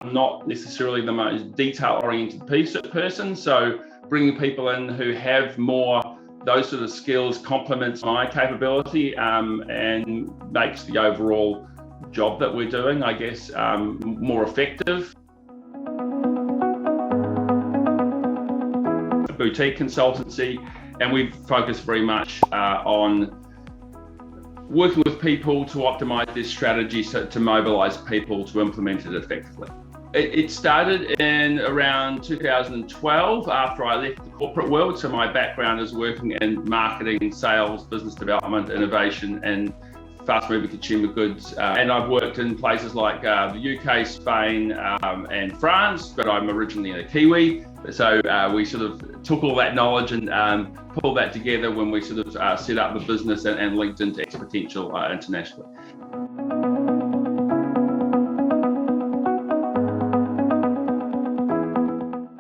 I'm not necessarily the most detail-oriented person, so bringing people in who have more those sort of skills complements my capability and makes the overall job that we're doing, I guess, more effective. A boutique consultancy, and we focus very much on working with people to optimize their strategy, so to mobilize people to implement it effectively. It started in around 2012 after I left the corporate world. So my background is working in marketing, sales, business development, innovation, and fast-moving consumer goods. And I've worked in places like the UK, Spain, and France, but I'm originally a Kiwi. So we sort of took all that knowledge and pulled that together when we sort of set up the business and linked into XPotential internationally.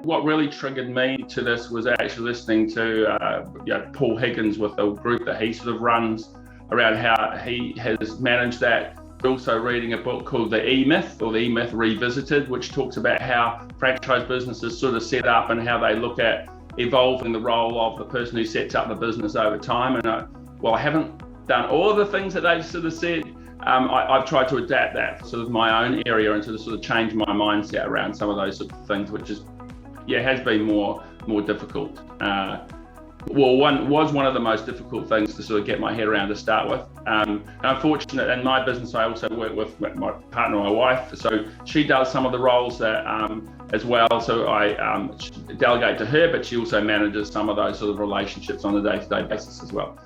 What really triggered me to this was actually listening to Paul Higgins with the group that he sort of runs around how he has managed that. Also reading a book called The E-Myth, or The E-Myth Revisited, which talks about how franchise businesses sort of set up and how they look at evolving the role of the person who sets up the business over time. And I haven't done all of the things that they sort of said. I've tried to adapt that sort of my own area and to sort of change my mindset around some of those sort of things, which is, has been more difficult. Was one of the most difficult things to sort of get my head around to start with. And I'm fortunate in my business, I also work with my partner, my wife. So she does some of the roles that as well. So I delegate to her, but she also manages some of those sort of relationships on a day-to-day basis as well.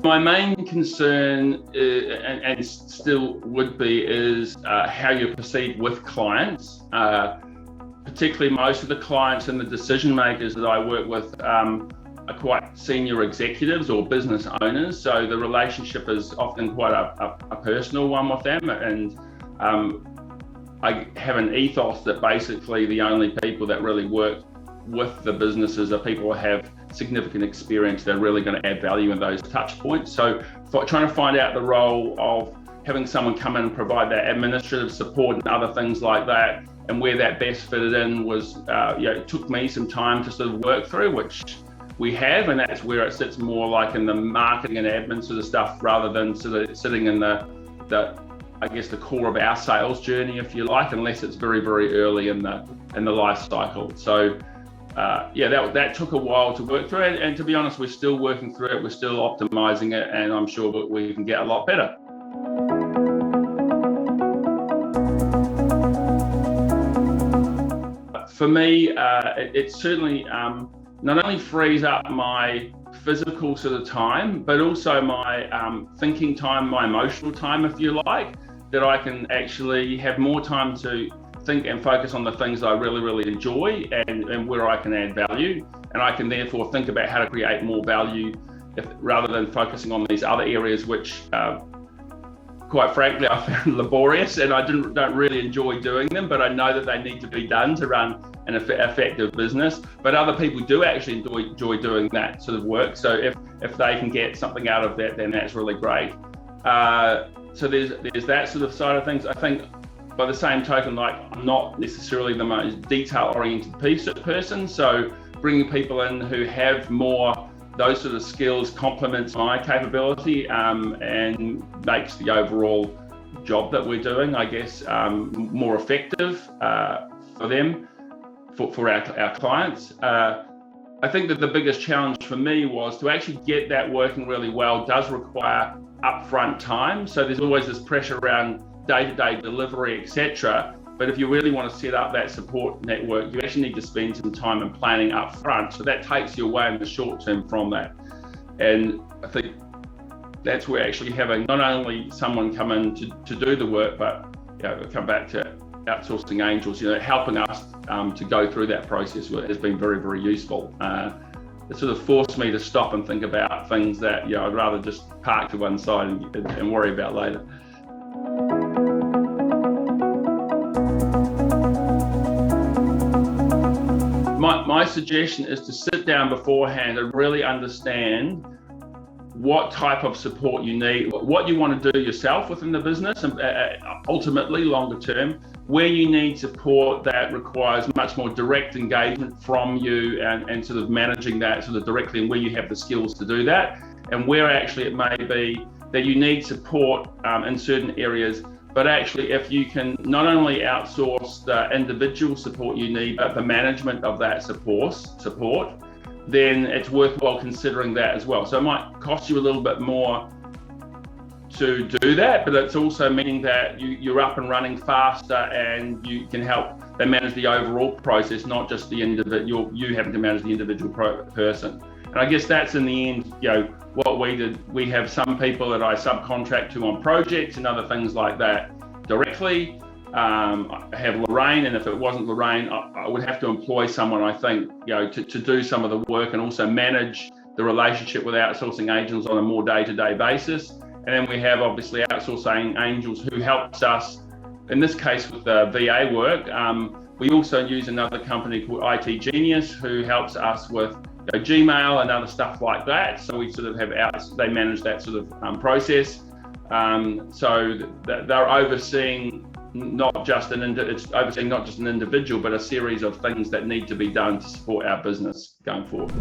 My main concern, and still would be, is how you're perceived with clients. Particularly most of the clients and the decision makers that I work with are quite senior executives or business owners. So the relationship is often quite a personal one with them. And I have an ethos that basically the only people that really work with the businesses are people who have significant experience. They're really going to add value in those touch points. So trying to find out the role of having someone come in and provide that administrative support and other things like that, and where that best fitted in was, it took me some time to sort of work through, which we have, and that's where it sits more like in the marketing and admin sort of stuff, rather than sort of sitting in the I guess the core of our sales journey, if you like, unless it's very, very early in the life cycle. So that took a while to work through it, and to be honest, we're still working through it, we're still optimizing it, and I'm sure that we can get a lot better. For me, it certainly not only frees up my physical sort of time, but also my thinking time, my emotional time, if you like, that I can actually have more time to think and focus on the things I really, really enjoy and where I can add value. And I can therefore think about how to create more value rather than focusing on these other areas, which quite frankly, I found laborious, and I don't really enjoy doing them, but I know that they need to be done to run an effective business. But other people do actually enjoy doing that sort of work. So if they can get something out of that, then that's really great. So there's that sort of side of things. I think by the same token, like, I'm not necessarily the most detail-oriented person, so bringing people in who have more those sort of skills complements my capability and makes the overall job that we're doing, I guess, more effective for them, for our clients. I think that the biggest challenge for me was to actually get that working really well does require upfront time. So there's always this pressure around day-to-day delivery, etc. But if you really want to set up that support network, you actually need to spend some time in planning up front. So that takes you away in the short term from that. And I think that's where actually having not only someone come in to do the work, but come back to Outsourcing Angels, helping us to go through that process has been very, very useful. It sort of forced me to stop and think about things that I'd rather just park to one side and worry about later. My suggestion is to sit down beforehand and really understand what type of support you need, what you want to do yourself within the business, and ultimately longer term, where you need support that requires much more direct engagement from you and sort of managing that sort of directly, and where you have the skills to do that, and where actually it may be that you need support in certain areas. But actually, if you can not only outsource the individual support you need, but the management of that support, then it's worthwhile considering that as well. So it might cost you a little bit more to do that, but it's also meaning that you're up and running faster, and you can help them manage the overall process, not just the individual, you having to manage the individual person. And I guess that's in the end, what we did. We have some people that I subcontract to on projects and other things like that directly. I have Lorraine, and if it wasn't Lorraine, I would have to employ someone, I think, to do some of the work and also manage the relationship with outsourcing angels on a more day-to-day basis. And then we have obviously Outsourcing Angels, who helps us, in this case with the VA work. We also use another company called IT Genius, who helps us with Gmail and other stuff like that. So we sort of have they manage that sort of process. So they're overseeing not just an individual, but a series of things that need to be done to support our business going forward.